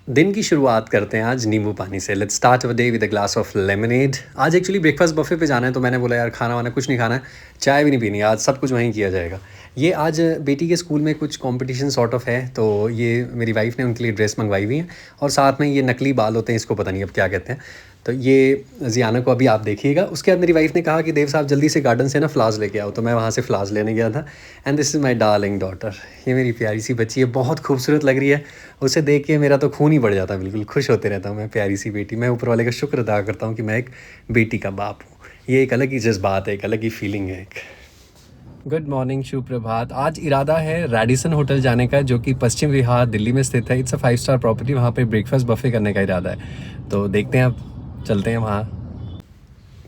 दिन की शुरुआत करते हैं आज नींबू पानी से। Let's start our day with a glass of lemonade. आज एक्चुअली ब्रेकफास्ट बफे पे जाना है, तो मैंने बोला यार खाना वाना कुछ नहीं खाना है, चाय भी नहीं पीनी, आज सब कुछ वहीं किया जाएगा। ये आज बेटी के स्कूल में कुछ कंपटीशन सॉर्ट ऑफ है, तो ये मेरी वाइफ़ ने उनके लिए ड्रेस मंगवाई हुई है। और साथ में ये नकली बाल होते हैं, इसको पता नहीं अब क्या कहते हैं। तो ये ज़ियाना को अभी आप देखिएगा। उसके बाद मेरी वाइफ़ ने कहा कि देव साहब जल्दी से गार्डन से ना फ्लावर्स लेके आओ, तो मैं वहाँ से फ्लावर्स लेने गया था। And this is my darling daughter. ये मेरी प्यारी सी बच्ची है, बहुत खूबसूरत लग रही है। उसे देख के मेरा तो खून ही बढ़ जाता है, बिल्कुल खुश होते रहता हूँ मैं। प्यारी सी बेटी, मैं ऊपर वाले का शुक्र अदा करता हूँ कि मैं एक बेटी का बाप हूँ। ये एक अलग ही जज्बात है, एक अलग ही फीलिंग है एक। गुड मॉर्निंग, शुभ प्रभात। आज इरादा है रेडिसन होटल जाने का, जो कि पश्चिम विहार दिल्ली में स्थित है। It's a 5 star property. वहाँ पे ब्रेकफास्ट बफे करने का इरादा है, तो देखते हैं, अब चलते हैं वहाँ।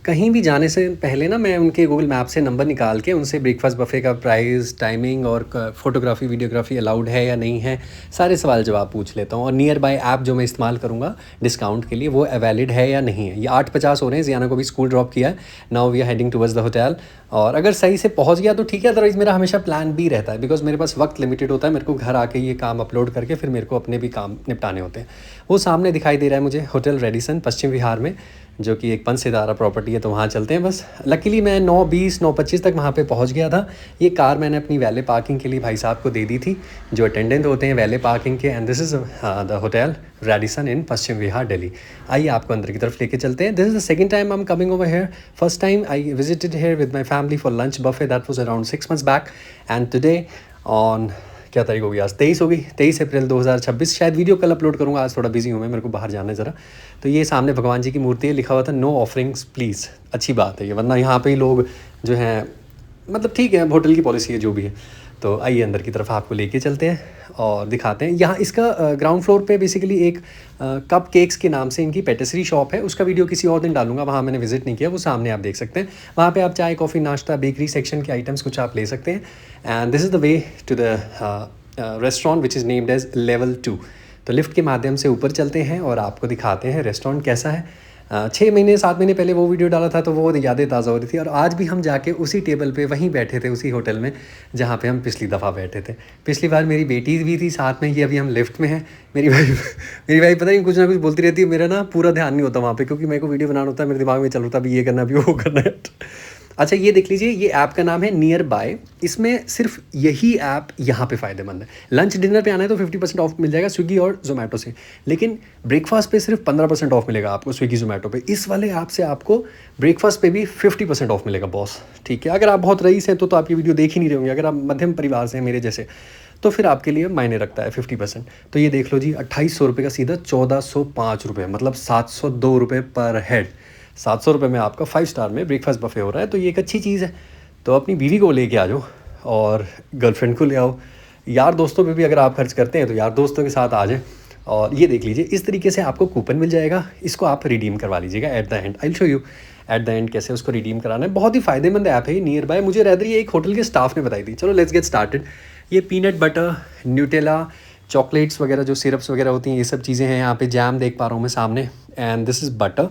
कहीं भी जाने से पहले ना मैं उनके गूगल मैप से नंबर निकाल के उनसे ब्रेकफास्ट बफ़े का प्राइस, टाइमिंग और फ़ोटोग्राफ़ी वीडियोग्राफ़ी अलाउड है या नहीं है, सारे सवाल जवाब पूछ लेता हूँ। और नियर बाय ऐप जो मैं इस्तेमाल करूँगा डिस्काउंट के लिए, वो वैलिड है या नहीं है। ये 8:50 हो रहे हैं, ज़ियाना को भी स्कूल ड्रॉप किया है। Now we are heading towards the hotel. और अगर सही से पहुँच गया तो ठीक है, अदरवाइज़ मेरा हमेशा प्लान बी रहता है, बिकॉज मेरे पास वक्त लिमिटेड होता है। मेरे को घर आके ये काम अपलोड करके फिर मेरे को अपने भी काम निपटाने होते हैं। वो सामने दिखाई दे रहा है मुझे होटल रेडिसन पश्चिम विहार में, जो कि एक 5 सितारा प्रॉपर्टी है, तो वहाँ चलते हैं बस। लकीली मैं 9:20 9:25 तक वहाँ पे पहुँच गया था। ये कार मैंने अपनी वैले पार्किंग के लिए भाई साहब को दे दी थी, जो अटेंडेंट होते हैं वैले पार्किंग के। And this is the hotel Radisson in Paschim Vihar Delhi. आइए आपको अंदर की तरफ लेके चलते हैं। This is the second time I am coming over here. First time I visited here with my family for lunch buffet, that was around 6 months बैक। And today on क्या तारीख होगी, आज 23 होगी, 23 अप्रैल 2026। शायद वीडियो कल अपलोड करूँगा, आज थोड़ा बिजी हूँ मैं, मेरे को बाहर जाना है ज़रा। तो ये सामने भगवान जी की मूर्ति है, लिखा हुआ था नो ऑफरिंग्स प्लीज़। अच्छी बात है ये, वरना यहाँ पे ही लोग जो हैं, मतलब ठीक है, होटल की पॉलिसी है जो भी है। तो आइए अंदर की तरफ आपको लेके चलते हैं और दिखाते हैं। यहाँ इसका ग्राउंड फ्लोर पे बेसिकली एक कप केक्स के नाम से इनकी पेटिसरी शॉप है। उसका वीडियो किसी और दिन डालूंगा, वहाँ मैंने विजिट नहीं किया, वो सामने आप देख सकते हैं। वहाँ पे आप चाय, कॉफ़ी, नाश्ता, बेकरी सेक्शन के आइटम्स कुछ आप ले सकते हैं। And this is the way to the restaurant which is named as level 2। तो लिफ्ट के माध्यम से ऊपर चलते हैं और आपको दिखाते हैं रेस्टोरेंट कैसा है। 6 महीने 7 महीने पहले वो वीडियो डाला था, तो वो यादें ताज़ा हो रही थी। और आज भी हम जाके उसी टेबल पे वहीं बैठे थे, उसी होटल में जहाँ पे हम पिछली दफ़ा बैठे थे। पिछली बार मेरी बेटी भी थी साथ में, ये अभी हम लिफ्ट में हैं। मेरी वाइफ पता नहीं कुछ ना कुछ बोलती रहती है, मेरा ना पूरा ध्यान नहीं होता वहाँ पे, क्योंकि मेरे को वीडियो बनाना होता है, मेरे दिमाग में चल रहा था अभी ये करना, अभी वो करना है। अच्छा, ये देख लीजिए, ये ऐप का नाम है नियर बाय। इसमें सिर्फ यही ऐप यहाँ पे फ़ायदेमंद है। लंच डिनर पे आना है तो 50% ऑफ मिल जाएगा स्विगी और जोमेटो से, लेकिन ब्रेकफास्ट पे सिर्फ 15% ऑफ मिलेगा आपको स्विगी जोमेटो पे। इस वाले ऐप से आपको ब्रेकफास्ट पे भी 50% ऑफ मिलेगा बॉस, ठीक है। अगर आप बहुत रईस हैं तो आप ये वीडियो देख ही नहीं रहे होंगे। अगर आप मध्यम परिवार से हैं मेरे जैसे, तो फिर आपके लिए मायने रखता है 50%। तो ये देख लो जी, 2800 रुपये का सीधा 1405 रुपये, मतलब 702 रुपये पर हेड। 700 रुपये में आपका 5 स्टार में ब्रेकफास्ट बफे हो रहा है, तो ये एक अच्छी चीज़ है। तो अपनी बीवी को लेके आ जाओ और गर्लफ्रेंड को ले आओ। यार दोस्तों पे भी अगर आप खर्च करते हैं तो यार दोस्तों के साथ आ जाएं। और ये देख लीजिए, इस तरीके से आपको कूपन मिल जाएगा, इसको आप रिडीम करवा लीजिएगा at the end. I will show you at the end कैसे उसको रिडीम कराना है। बहुत ही फ़ायदेमंद ऐप है ये नियर बाय। मुझे रैदर ये एक होटल के स्टाफ ने बताई थी। चलो लेट्स गेट स्टार्टेड। ये पीनट बटर, न्यूटेला, चॉकलेट्स वगैरह, जो सिरप्स वगैरह होती हैं, ये सब चीज़ें हैं। यहाँ पे जैम देख पा रहा हूँ मैं सामने। And this is butter,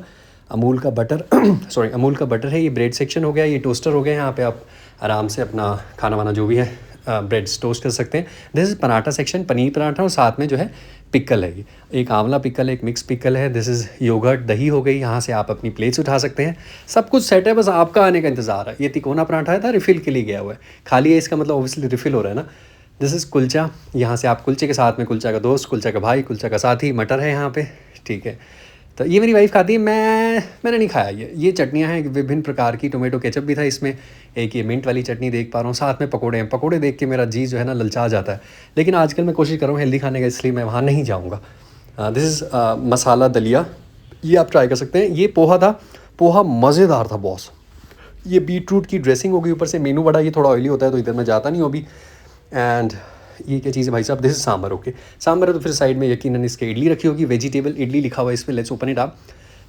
Amul का बटर सॉरी, अमूल का बटर है। ये ब्रेड सेक्शन हो गया, ये टोस्टर हो गया। यहाँ पे आप आराम से अपना खाना वाना जो भी है ब्रेड टोस्ट कर सकते हैं। This is paratha section, paneer paratha, और साथ में जो है पिकल है। ये एक आंवला पिकल है, एक मिक्स पिकल है। दिस इज़ योगर्ट, दही हो गई। यहाँ से आप अपनी प्लेट्स उठा सकते हैं। सब कुछ सेट है, बस आपका आने का इंतज़ार है। ये तिकोना पराठा है था, रिफ़िल के लिए गया हुआ है। खाली है इसका मतलब ऑब्वियसली रिफ़िल हो रहा है ना। This is kulcha. यहाँ से आप कुलचे के साथ में कुलचा का दोस्त, कुलचा का भाई, कुलचा का साथी, मटर है यहाँ पे, ठीक है। तो ये मेरी वाइफ़ खाती है, मैंने नहीं खाया। ये चटनियाँ हैं विभिन्न प्रकार की। टोमेटो केचप भी था इसमें, एक ये मिंट वाली चटनी देख पा रहा हूँ, साथ में पकोड़े हैं। पकोड़े देख के मेरा जी जो है ना ललचा जाता है, लेकिन आजकल मैं कोशिश कर रहा हूँ हेल्दी खाने का, इसलिए मैं वहाँ नहीं जाऊँगा। दिस इज़ मसाला दलिया, ये आप ट्राई कर सकते हैं। ये पोहा था, पोहा मज़ेदार था बॉस। ये बीट रूट की ड्रेसिंग होगी ऊपर से। मेनू बड़ा ये थोड़ा ऑयली होता है, तो इधर मैं जाता नहीं हूँ अभी। एंड ये क्या चीज़ है भाई साहब, this is sambar. Okay, sambar है तो फिर साइड में यकीनन इसके इडली रखी होगी, वेजिटेबल इडली लिखा हुआ है इस पर। Let's open it up.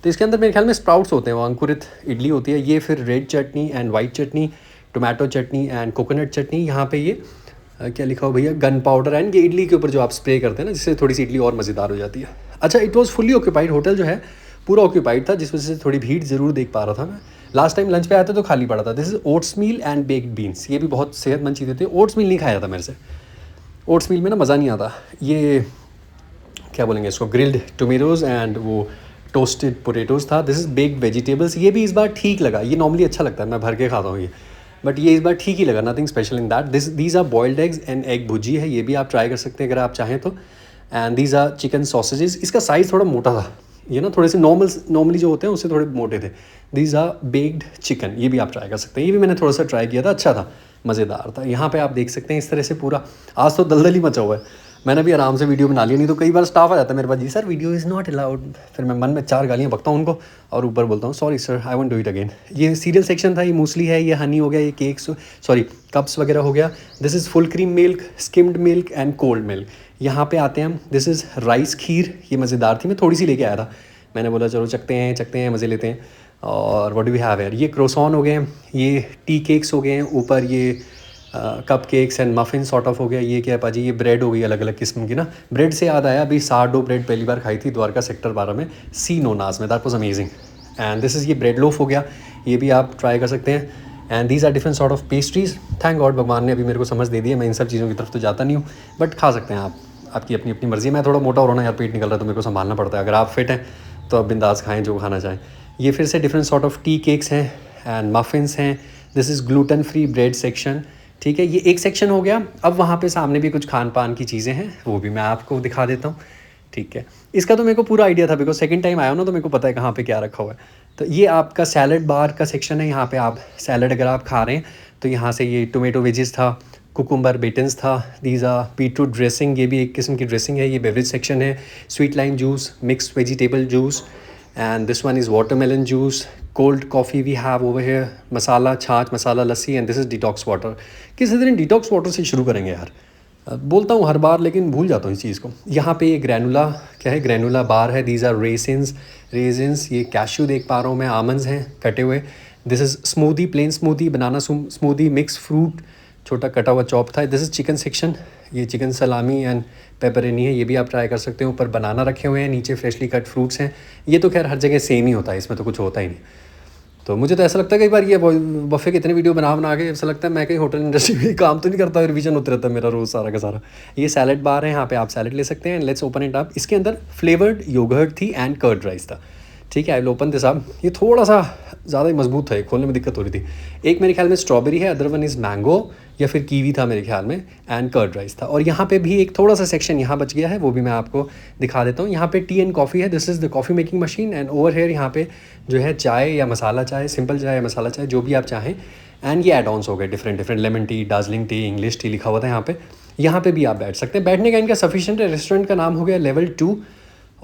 तो इसके अंदर मेरे ख्याल में स्प्राउट्स होते हैं, वो अंकुरित इडली होती है। ये फिर red chutney and white chutney, tomato chutney and coconut chutney. यहाँ पे ये क्या लिखा हो भैया, गन पाउडर। एंड ये इडली के ऊपर जो आप स्प्रे करते हैं ना, जिससे थोड़ी सी इडली और मज़ेदार हो जाती है। अच्छा, it was fully occupied, hotel जो है पूरा ऑक्यूपाइड था, जिस वजह से थोड़ी भीड़ ज़रूर देख पा रहा था मैं। लास्ट टाइम लंच पे आया था तो खाली पड़ा था। This is oats meal and baked beans, ये भी बहुत सेहतमंद चीज़ें थी। ओट्स मील नहीं खाया था मेरे से, ओट्स मील में ना मज़ा नहीं आता। ये क्या बोलेंगे इसको, ग्रिल्ड टोमेटोज़ एंड वो टोस्टेड पोटैटोज़ था। This is baked vegetables. ये भी इस बार ठीक लगा, ये नॉर्मली अच्छा लगता है, मैं भर के खाता हूँ ये, बट ये इस बार ठीक ही लगा, nothing special in that. These are boiled eggs and egg bhurji है, ये भी आप ट्राई कर सकते हैं अगर आप चाहें तो। And these are chicken sausages. इसका साइज़ थोड़ा मोटा था, ये ना थोड़े से नॉर्मली जो होते हैं उससे थोड़े मोटे थे। दीज आर बेक्ड चिकन, ये भी आप ट्राई कर सकते हैं। ये भी मैंने थोड़ा सा ट्राई किया था, अच्छा था, मज़ेदार था। यहाँ पे आप देख सकते हैं इस तरह से पूरा, आज तो दलदल ही मचा हुआ है। मैंने भी आराम से वीडियो बना लिया, नहीं तो कई बार स्टाफ आ जाता है मेरे पास, जी sir video is not allowed. फिर मैं मन में 4 गालियाँ बकता हूँ उनको और ऊपर बोलता हूँ sorry sir, I won't do it again. ये सीरियल सेक्शन था, ये मूसली है, ये हनी हो गया, ये केक्स सॉरी कप्स वगैरह हो गया। This is full cream milk, skimmed milk and cold milk. यहाँ पे आते हैं हम, दिस इज़ राइस खीर, ये मज़ेदार थी, मैं थोड़ी सी लेके आया था, मैंने बोला चलो चखते हैं मज़े लेते हैं। और व्हाट डू वी हैव यार, ये क्रोसॉन हो गए हैं, ये टी केक्स हो गए हैं, ऊपर ये cup cakes and muffin sort of हो गया। ये क्या है पाजी, ये ब्रेड हो गई अलग अलग किस्म की ना। ब्रेड से याद आया, अभी सारडो ब्रेड पहली बार खाई थी द्वारका सेक्टर 12 में, सी नोनास में, that was amazing. And this is ये ब्रेड लोफ हो गया, ये भी आप ट्राई कर सकते हैं। And these are different sort of pastries. Thank God भगवान ने अभी मेरे को समझ दे दी है, मैं इन सब चीज़ों की तरफ तो जाता नहीं हूँ, बट खा सकते हैं आप, आपकी अपनी अपनी मर्ज़ी। मैं थोड़ा मोटा हो रहा हूँ ना यार, पेट निकल रहा है तो मेरे को संभालना पड़ता है। अगर आप फिट हैं तो आप बिंदास खाएँ जो खाना चाहें। ये फिर से different sort of tea cakes हैं एंड मफ़िन्स हैं। This is gluten free bread section, ठीक है, ये एक सेक्शन हो गया। अब वहाँ पे सामने भी कुछ खान पान की चीज़ें हैं, वो भी मैं आपको दिखा देता हूँ, ठीक है। इसका तो मेरे को पूरा आइडिया था, बिकॉज सेकंड टाइम आया हूँ ना, तो मेरे को पता है कहाँ पे क्या रखा हुआ है। तो ये आपका सैलड बार का सेक्शन है, यहाँ पे आप सैलड अगर आप खा रहे हैं तो यहाँ से ये टोमेटो वेजेस था, कुकुम्बर बेटन्स था, दीज आर बीटरूट ड्रेसिंग, ये भी एक किस्म की ड्रेसिंग है। ये बेवरेज सेक्शन है, sweet lime juice, mixed vegetable juice and this one is watermelon juice. Cold coffee we have over here, masala chaas, masala lassi and this is detox water. किसी दिन डिटॉक्स वाटर से शुरू करेंगे यार, बोलता हूँ हर बार लेकिन भूल जाता हूँ इस चीज़ को। यहाँ पे ये ग्रैनुला, क्या है, ग्रैनुला बार है। दीज आर रेजिन्स, ये कैश्यू देख पा रहा हूँ मैं, आमंड्स हैं कटे हुए। This is smoothie, plain smoothie, banana smoothie, mix fruit, छोटा कटा हुआ चॉप था। दिस इज़ चिकन सेक्शन, ये चिकन सलामी एंड पेपरेनी है, ये भी आप ट्राई कर सकते हो। ऊपर बनाना रखे हुए हैं, नीचे फ्रेशली कट फ्रूट्स हैं। ये तो खैर हर जगह सेम ही होता है, इसमें तो कुछ होता ही नहीं। तो मुझे तो ऐसा लगता है कई बार ये बफे के इतने वीडियो बना के ऐसा लगता है मैं कहीं होटल इंडस्ट्री में काम तो नहीं करता, रिवीजन होते रहता है मेरा रोज़ सारा का सारा। ये सैलड बार है, यहाँ पे आप सैलड ले सकते हैं। Let's open it up. इसके अंदर फ्लेवर्ड योगर्ट थी एंड कर्ड राइस था, ठीक है। I will open this up. ये थोड़ा सा ज़्यादा ही मजबूत था, खोलने में दिक्कत हो रही थी। एक मेरे ख्याल में स्ट्रॉबेरी है, अदर वन इज़ मैंगो या फिर कीवी था मेरे ख्याल में, एंड कर्ड राइस था। और यहाँ पे भी एक थोड़ा सा सेक्शन यहाँ बच गया है, वो भी मैं आपको दिखा देता हूँ। यहाँ पे टी एंड कॉफ़ी है, this is the coffee making machine. And over here यहाँ पे जो है चाय या मसाला चाय, सिंपल चाय या मसाला चाय, जो भी आप चाहें। एंड ये एड ऑन्स हो गए different lemon tea, Darjeeling T, English T लिखा हुआ था यहाँ पे। यहाँ पे भी आप बैठ सकते हैं, बैठने का इनका सफिशिएंट है। रेस्टोरेंट का नाम हो गया लेवल 2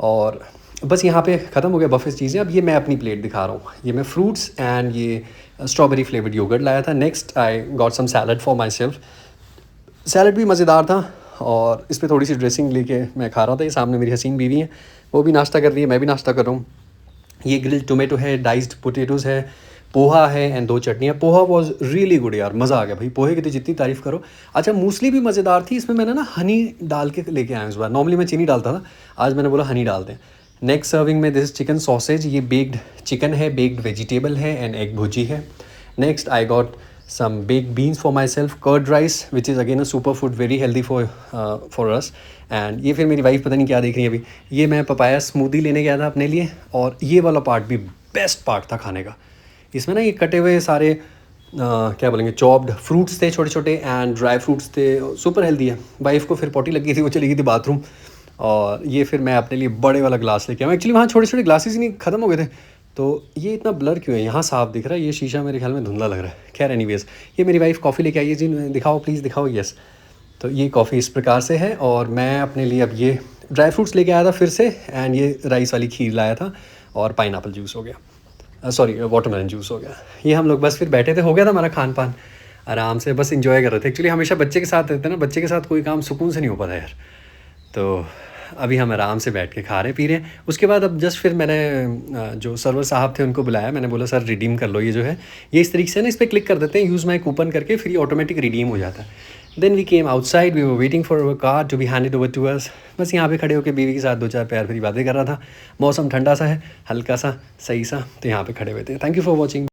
और बस यहाँ पे ख़त्म हो गया बफे चीज़ें। अब ये मैं अपनी प्लेट दिखा रहा हूँ, ये मैं फ्रूट्स एंड ये स्ट्रॉबेरी फ्लेवर्ड योगर्ट लाया था। Next I got some salad for myself. Salad भी मज़ेदार था और इस पर थोड़ी सी ड्रेसिंग लेके मैं खा रहा था। ये सामने मेरी हसीन बीवी हैं, वो भी नाश्ता कर रही है, मैं भी नाश्ता कर रहा हूँ। ये ग्रिल्ड टोमेटो है, डाइस्ड पोटैटोज़ है, पोहा है एंड 2 चटनियाँ। पोहा वॉज रियली गुड यार, मज़ा आ गया भाई, पोहे की तो जितनी तारीफ़ करो। अच्छा, मूसली भी मज़ेदार थी, इसमें मैंने ना हनी डाल के लेके आया हूँ इस बार। नॉर्मली मैं चीनी डालता था, आज मैंने बोला हनी डालते हैं। नेक्स्ट सर्विंग में दिस चिकन सॉसेज, ये बेक्ड चिकन है, बेक्ड वेजिटेबल है एंड एग भुजी है। Next I got some baked beans for myself, curd rice which is again a superfood, very healthy for us। and ये फिर मेरी wife पता नहीं क्या देख रही है अभी। ये मैं पपाया स्मूदी लेने गया था अपने लिए, और ये वाला पार्ट भी बेस्ट पार्ट था खाने का। इसमें ना ये कटे हुए सारे क्या बोलेंगे, चॉप्ड फ्रूट्स थे छोटे छोटे एंड ड्राई फ्रूट्स थे, सुपर हेल्दी है। वाइफ को फिर पॉटी लगी थी, वो चली गई थी बाथरूम, और ये फिर मैं अपने लिए बड़े वाला ग्लास लेके आया। एक्चुअली वहाँ छोटे छोटे ग्लासेस ही नहीं ख़त्म हो गए थे, तो ये इतना ब्लर क्यों है, यहाँ साफ दिख रहा है, ये शीशा मेरे ख्याल में धुंधला लग रहा है। खैर एनीवेज, ये मेरी वाइफ कॉफ़ी लेके आई है जी, दिखाओ प्लीज़ दिखाओ। यस, तो ये कॉफ़ी इस प्रकार से है, और मैं अपने लिए अब ये ड्राई फ्रूट्स लेके आया था फिर से, एंड ये राइस वाली खीर लाया था, और पाइनएप्पल जूस हो गया, सॉरी वाटरमेलन जूस हो गया। ये हम लोग बस फिर बैठे थे, हो गया था हमारा खान पान, आराम से बस इंजॉय कर रहे थे। एक्चुअली हमेशा बच्चे के साथ रहते हैं ना, बच्चे के साथ कोई काम सुकून से नहीं हो पाता यार। तो अभी हम आराम से बैठ के खा रहे पी रहे हैं। उसके बाद अब जस्ट फिर मैंने जो सर्वर साहब थे उनको बुलाया, मैंने बोला सर रिडीम कर लो ये जो है, ये इस तरीके से ना इस पर क्लिक कर देते हैं, यूज़ माई कूपन करके, फिर ये ऑटोमेटिक रिडीम हो जाता है। Then we came outside, we were waiting for our car to be handed over to us. बस यहाँ पे खड़े होकर बीवी के साथ 2-4 प्यार भरी बातें कर रहा था। मौसम ठंडा सा है, हल्का सा सही सा, तो यहाँ पे खड़े हुए थे। Thank you for watching.